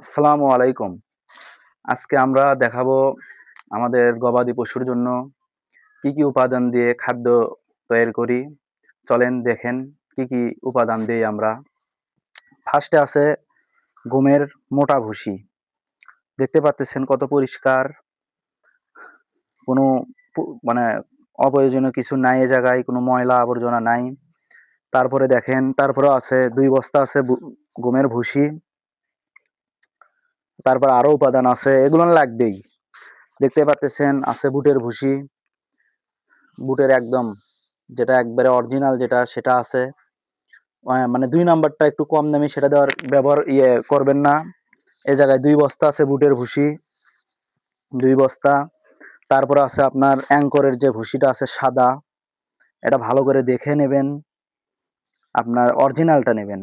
আসসালামু আলাইকুম। আজকে আমরা দেখাবো আমাদের গবাদি পশুর জন্য কি, কি উপাদান দিয়ে খাদ্য তৈরি করি। চলেন দেখেন কি, কি উপাদান দেই আমরা। ফার্স্টে আছে গমের মোটা ভুসি। দেখতে পাচ্তেছেন কত পরিষ্কার, কোনো মানে অপ্রয়োজনীয় কিছু নাই এ জায়গায়, কোনো ময়লা আবর্জনা নাই। তারপরে দেখেন, তারপরে আছে ২ বস্তা আছে গমের ভুসি। তারপর আরো উপাদান আছে, এগুলো লাগবেই। দেখতে পাচ্তেছেন আছে বুটের ভুসি, বুটের একদম যেটা একবারে অরিজিনাল যেটা সেটা আছে। মানে ২ নাম্বারটা একটু কম দামি, সেটা দেওয়ার ব্যবহার করবেন না। এই জায়গায় ২ বস্তা আছে বুটের ভুসি, ২ বস্তা। তারপরে আছে আপনার অ্যাঙ্করের যে ভুসিটা আছে সাদা, এটা ভালো করে দেখে নেবেন, আপনার অরিজিনালটা নেবেন।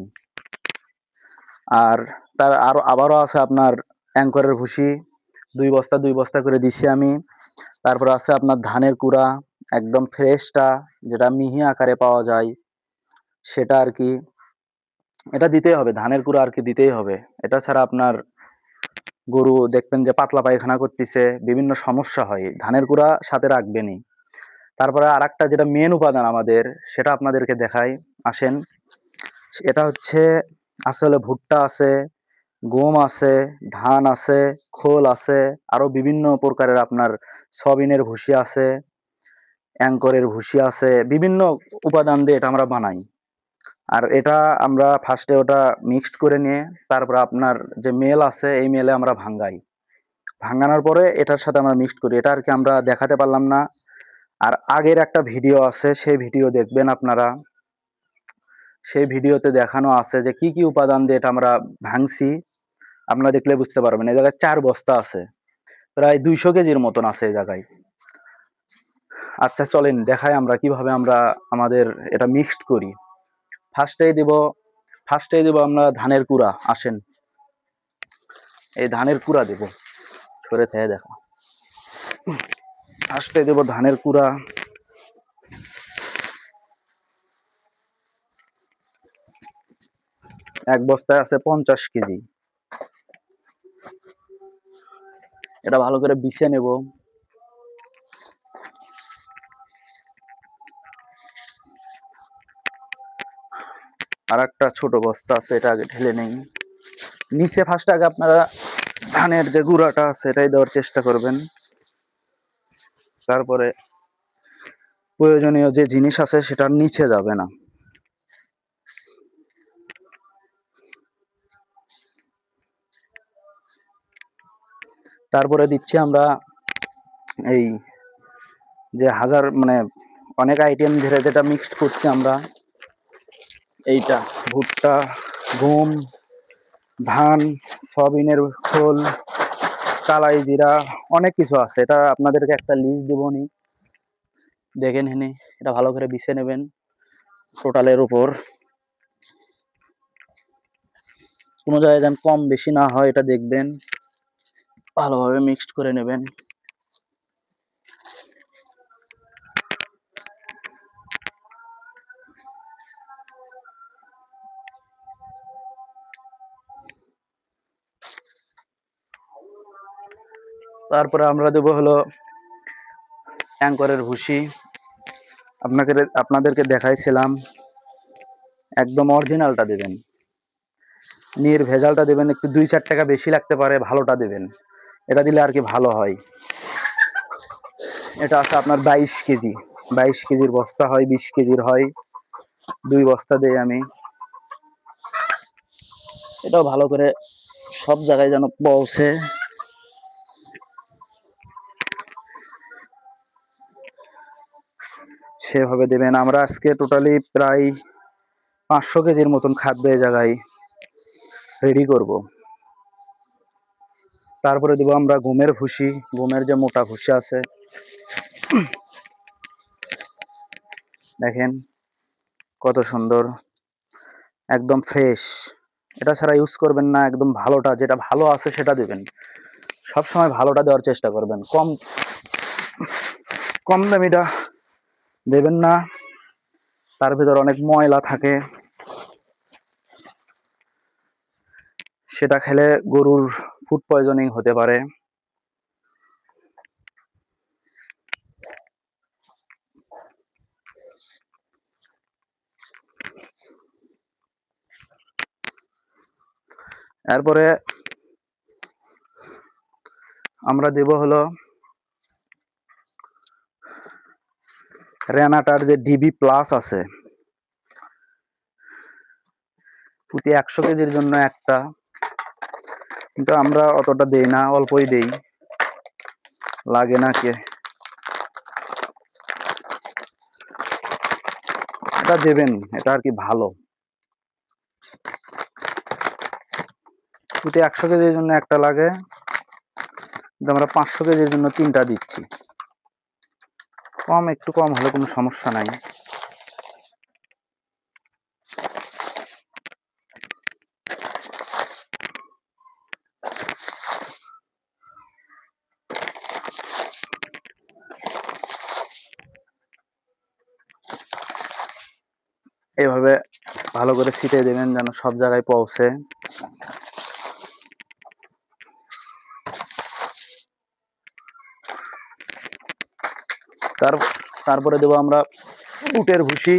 আর তার আবারও আছে আপনার অ্যাঙ্করের ভুসি, ২ বস্তা ২ বস্তা করে দিছি আমি। তারপর আছে আপনার ধানের কুড়া, একদম ফ্রেশটা, যেটা মিহি আকারে পাওয়া যায় সেটা আর কি। এটা দিতেই হবে, ধানের কুড়া আর কি দিতেই হবে। এটা ছাড়া আপনার গরু দেখবেন যে পাতলা পায়খানা করতেছে, বিভিন্ন সমস্যা হয়। ধানের কুড়া সাথে রাখবেনই। তারপরে আর একটা যেটা মেন উপাদান আমাদের, সেটা আপনাদেরকে দেখাই, আসেন। এটা হচ্ছে আসলে ভুট্টা আছে, গম আছে, ধান আছে, খোল আছে, আরো বিভিন্ন প্রকারের আপনার সয়াবিনের ভুসি আছে, অ্যাঙ্করের ভুসি আছে, বিভিন্ন উপাদান দিয়ে এটা আমরা বানাই। আর এটা আমরা ফার্স্টে ওটা মিক্সড করে নিয়ে তারপর আপনার যে মেল আছে এই মেলে আমরা ভাঙ্গাই। ভাঙানোর পরে এটার সাথে আমরা মিক্সড করি। এটা আর কি আমরা দেখাতে পারলাম না। আর আগের একটা ভিডিও আছে, সেই ভিডিও দেখবেন আপনারা। সেই ভিডিওতে দেখানো আছে যে কি, কি উপাদান দিয়ে এটা আমরা ভাঙছি। আপনারা দেখলে বুঝতে পারবেন। এই জায়গায় ৪ বস্তা আছে, প্রায় ২০০ কেজির মতন আছে এই জায়গায়। আচ্ছা চলেন দেখাই আমরা কিভাবে আমরা আমাদের এটা মিক্সড করি। ফার্স্টেই দিব আমরা ধানের কুড়া। আসেন, এই ধানের কুড়া দেব, সরে থেকে দেখা। ফার্স্টে দেব ধানের কুড়া, এক বস্তায় আছে 50 কেজি। এটা ভালো করে বিছে নেব। আর একটা ছোট বস্তা আছে, এটা আগে ঢেলে নেই। নিচে ফার্স্ট আগে আপনারা ধানের যে গুঁড়াটা আছে এটাই দেওয়ার চেষ্টা করবেন। তারপরে প্রয়োজনীয় যে জিনিস আছে সেটা নিচে যাবে না। তারপরে দিচ্ছি আমরা এই যে হাজার মানে অনেক আইটেম ধরে যেটা মিক্সড করছি আমরা, এইটা ভুট্টা, গম, ধান, সয়াবিনের খোল, কালাই জিরা, অনেক কিছু আছে। এটা আপনাদেরকে একটা লিস্ট দিবনি, দেখে নিন। এটা ভালো করে বিছে নেবেন টোটালের উপর। কোনো জায়গায় যেন কম বেশি না হয় এটা দেখবেন, ভালোভাবে মিক্সড করে নেবেন। তারপরে আমরা দেবো হলো অ্যাঙ্করের ভুসি। আপনাদেরকে দেখাইছিলাম, একদম অরিজিনালটা দেবেন, ভেজালটা দেবেন। একটু ২-৪ টাকা বেশি লাগতে পারে, ভালোটা দেবেন। এটা দিলে আর কি ভালো হয়। এটা আছে আপনার ২২ কেজি, ২২ কেজির বস্তা হয়, ২০ কেজির হয়। ২ বস্তা দেই আমি। এটাও ভালো করে সব জায়গায় যেন পৌঁছে, সেভাবে দেবেন। আমরা আজকে টোটালি প্রায় ৫০০ কেজির মতন খাদ্য এই জায়গায় রেডি করব। তারপরে দেবো আমরা গমের ভুসি, গমের যে মোটা ভুসি আছে, দেখেন কত সুন্দর, একদম ফ্রেশ। এটা ছাড়া ইউজ করবেন না, একদম ভালোটা যেটা ভালো আছে সেটা দেবেন। সবসময় ভালোটা দেওয়ার চেষ্টা করবেন, কম দামিটা দেবেন না। তার ভিতর অনেক ময়লা থাকে, সেটা খেলে গরুর ফুড পয়জনিং হতে পারে। এরপরে আমরা দেব হলো রেনাটার যে ডিবি প্লাস আছে, প্রতি 100 কেজির জন্য একটা, কিন্তু আমরা অতটা দেই না, অল্পই দেই, লাগে না কে। এটা দেবেন, এটা আর কি ভালো। প্রতি 100 কেজির জন্য একটা লাগে, কিন্তু আমরা 500 কেজির জন্য 3টা দিচ্ছি। একটু কম হলে কোনো সমস্যা নাই। এভাবে ভালো করে ছিটিয়ে দেবেন যেন সব জায়গায় পৌঁছে। তারপরে দেবো আমরা বুটের ভুসি।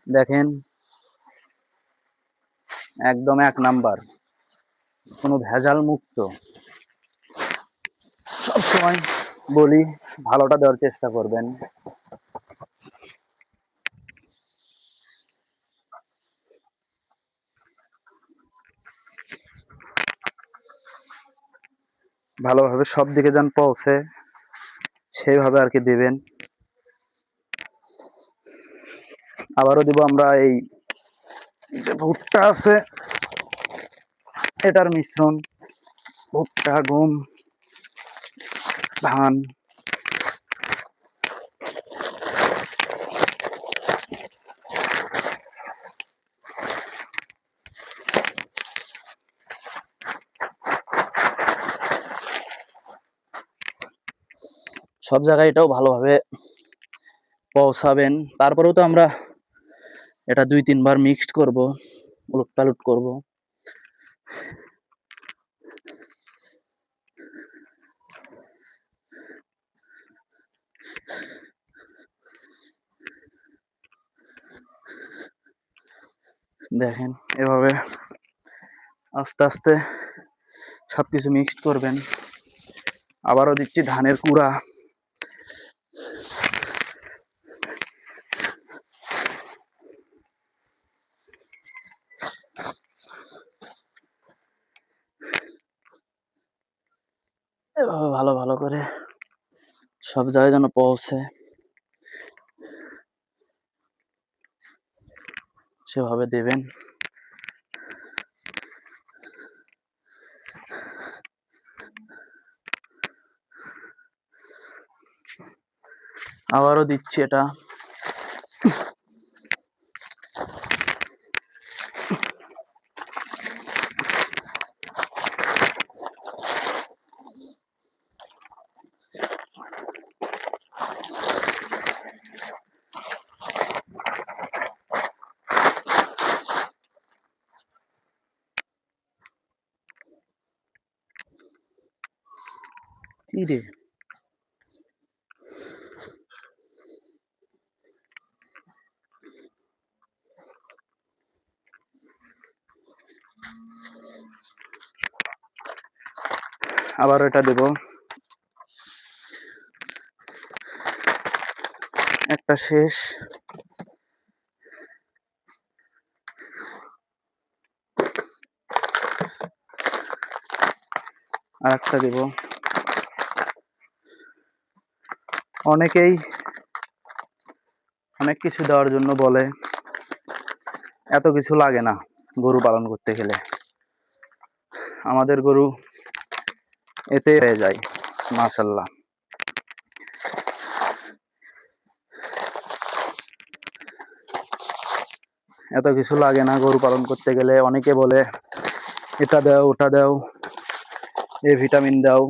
দেখেন একদম 1 নাম্বার, কোনো ভেজাল মুক্ত। সবসময় বলি ভালোটা দেওয়ার চেষ্টা করবেন। ভালোভাবে সব দিকে যেন পৌঁছে সেইভাবে আর কি দেবেন। আবারও দিব আমরা এই যে ভুট্টা আছে এটার মিশ্রণ, ভুট্টা, গম, ধান। সব জায়গায় এটাও ভালোভাবে পৌঁছাবেন। তারপরেও তো আমরা এটা 2-3 বার মিক্সড করব, উলট পালট করব। দেখেন এভাবে আস্তে আস্তে সবকিছু মিক্সড করবেন। আবারও দিচ্ছি ধানের কুড়া। এভাবে ভালো ভালো করে সব জায়গায় যেন পৌঁছে সেভাবে দেবেন। আবারও দিচ্ছি এটা। কি রে, আবার এটা দেব। একটা শেষ, আর একটা দেব। অনেকেই অনেক কিছু দেওয়ার জন্য বলে, এত কিছু লাগে না গরু পালন করতে গেলে। আমাদের গরু এতে হয়ে যায় মাশাআল্লাহ। এত কিছু লাগে না গরু পালন করতে গেলে। অনেকে বলে এটা দাও, ওটা দাও, এই ভিটামিন দাও,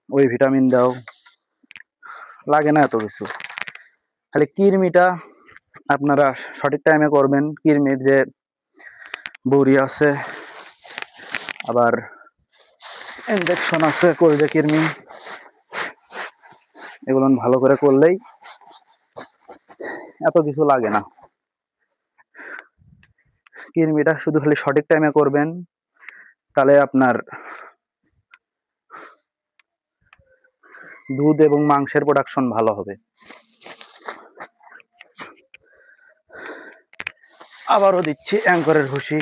ওই ভিটামিন দাও, লাগে না এত কিছু। খালি কৃমিটা আপনারা সঠিক টাইমে করবেন। কৃমির যে বড়ি আছে আবার ইনজেকশন আছে, কলজা কৃমি, এগুলো ভালো করে করলেই এত কিছু লাগে না। কৃমিটা শুধু খালি সঠিক টাইমে করবেন, তাহলে আপনার দুধ এবং মাংসের প্রোডাকশন ভালো হবে। আবারও দিচ্ছি অ্যাঙ্করের ভুসি।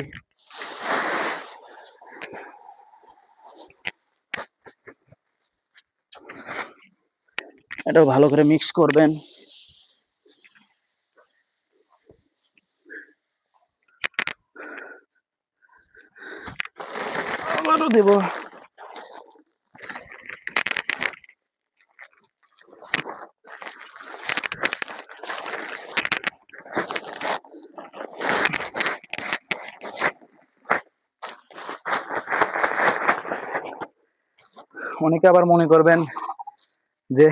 এটাও ভালো করে মিক্স করবেন। আবারও দেব। অনেকে আবার মনে করবেন যে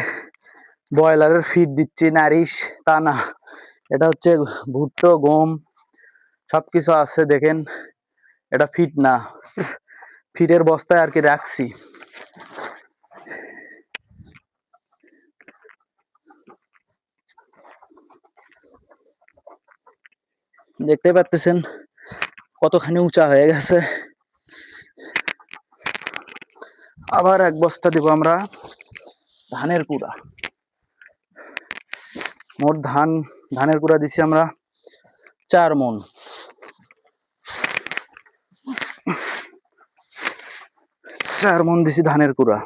ব্রয়লারের ফিড দিচ্ছি নারিশ, তা না, এটা হচ্ছে ভুট্টো, গম সবকিছু আছে। দেখেন, এটা ফিড না, ফিডের বস্তায় আর কি রাখছি। দেখতে পাচ্ছেন কতখানি উঁচা হয়ে গেছে। আবার এক বস্তা দিব আমরা ধানের কুড়া। মোট ধানের কুড়া দিছি আমরা 4 মণ। দিছি ধানের কুড়া।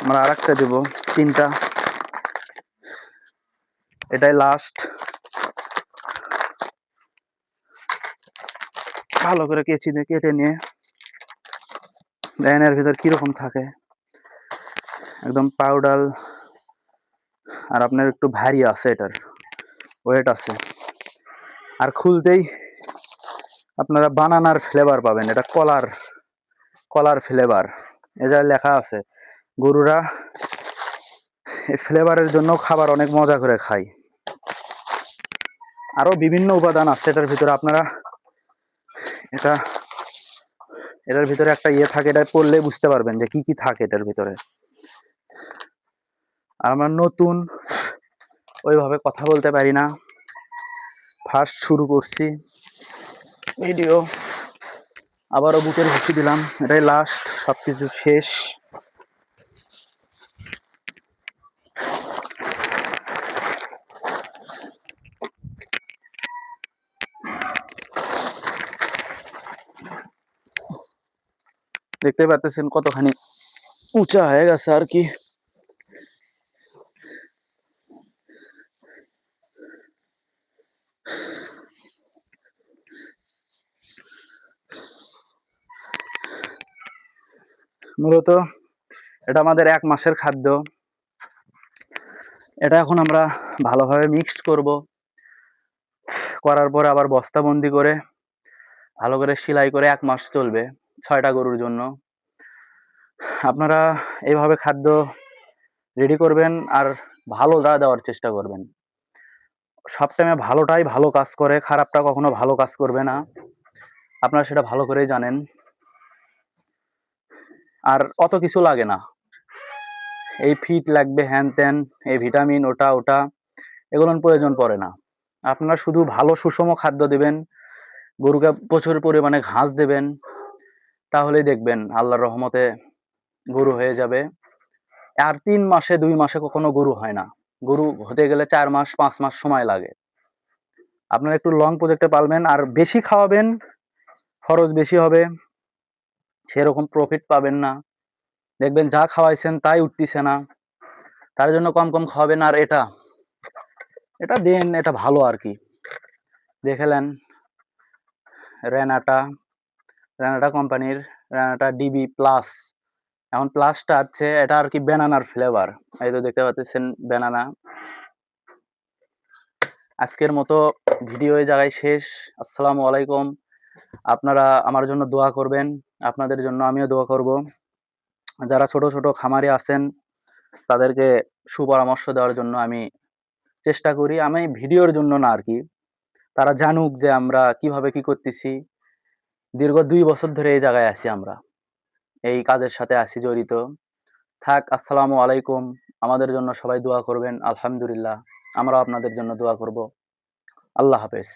আমরা আর একটা দেবো, 3টা। এটাই লাস্ট। ভালো করে কেচি দিয়ে কেটে নিয়ে দেখেন এর ভিতর কিরকম থাকে, একদম পাউডার। আর আপনার একটু ভারী আছে, এটার ওয়েট আছে। আর খুলতেই আপনারা বানানার ফ্লেভার পাবেন। এটা কলার ফ্লেভার। এ যা লেখা আছে, গরুরা এই ফ্লেভারের জন্য খাবার অনেক মজা করে খায়। আরো বিভিন্ন উপাদান আছে এটার ভিতরে। আপনারা এটার ভিতরে একটা ইয়ে থাকে, এটা পড়লে বুঝতে পারবেন যে কি কি থাকে এটার ভিতরে। আর আমরা নতুন, ওইভাবে কথা বলতে পারি না, ফার্স্ট শুরু করছি ভিডিও। আবারও বুটের ভুসি দিলাম, এটাই লাস্ট, সবকিছু শেষ। দেখতে পাচ্ছেন কতখানি উঁচা হয়ে গেছে আর কি। মূলত এটা আমাদের 1 মাসের খাদ্য। এটা এখন আমরা ভালোভাবে মিক্সড করব। করার পরে আবার বস্তাবন্দি করে ভালো করে সেলাই করে 1 মাস চলবে 6টা গরুর জন্য। আপনারা এইভাবে খাদ্য রেডি করবেন আর ভালোটা দেওয়ার চেষ্টা করবেন। সব টাইমে ভালোটাই ভালো কাজ করে, খারাপটা কখনো ভালো কাজ করবে না। আপনারা সেটা ভালো করেই জানেন। আর অত কিছু লাগে না, এই ফিট লাগবে, হ্যান ত্যান, এই ভিটামিন, ওটা এগুলোর প্রয়োজন পড়ে না। আপনারা শুধু ভালো সুষম খাদ্য দেবেন, গরুকে প্রচুর পরিমাণে ঘাস দেবেন, তাহলেই দেখবেন আল্লাহর রহমতে গরু হয়ে যাবে। আর 3 মাসে 2 মাসে কখনো গরু হয় না। গরু হতে গেলে 4 মাস 5 মাস সময় লাগে। আপনারা একটু লং প্রজেক্টে পালবেন আর বেশি খাওয়াবেন, খরচ বেশি হবে, সেরকম প্রফিট পাবেন না। দেখবেন যা খাওয়াইছেন তাই উঠতেছে না, তার জন্য কম কম খাওয়াবেন। আর এটা দেন, এটা ভালো আর কি। দেখলেন রেনাটা রানাটা কোম্পানির, রানাটা ডিবি প্লাস। এখন প্লাসটা আছে, এটা আর কি ব্যানানার ফ্লেভার। এই তো দেখতে পাচ্ছেন ব্যানানা। আজকের মতো ভিডিও এই জায়গায় শেষ। আসসালামু আলাইকুম। আপনারা আমার জন্য দোয়া করবেন, আপনাদের জন্য আমিও দোয়া করব। যারা ছোট ছোট খামারি আছেন তাদেরকে সুপরামর্শ দেওয়ার জন্য আমি চেষ্টা করি, আমি ভিডিওর জন্য না আর কি, তারা জানুক যে আমরা কিভাবে কি করতেছি। দীর্ঘ 2 বছর ধরে এই জায়গায় আছি, আমরা এই কাজের সাথে আছি জড়িত। থাক, আসসালামু আলাইকুম। আমাদের জন্য সবাই দোয়া করবেন। আলহামদুলিল্লাহ, আমরাও আপনাদের জন্য দোয়া করব। আল্লাহ হাফেজ।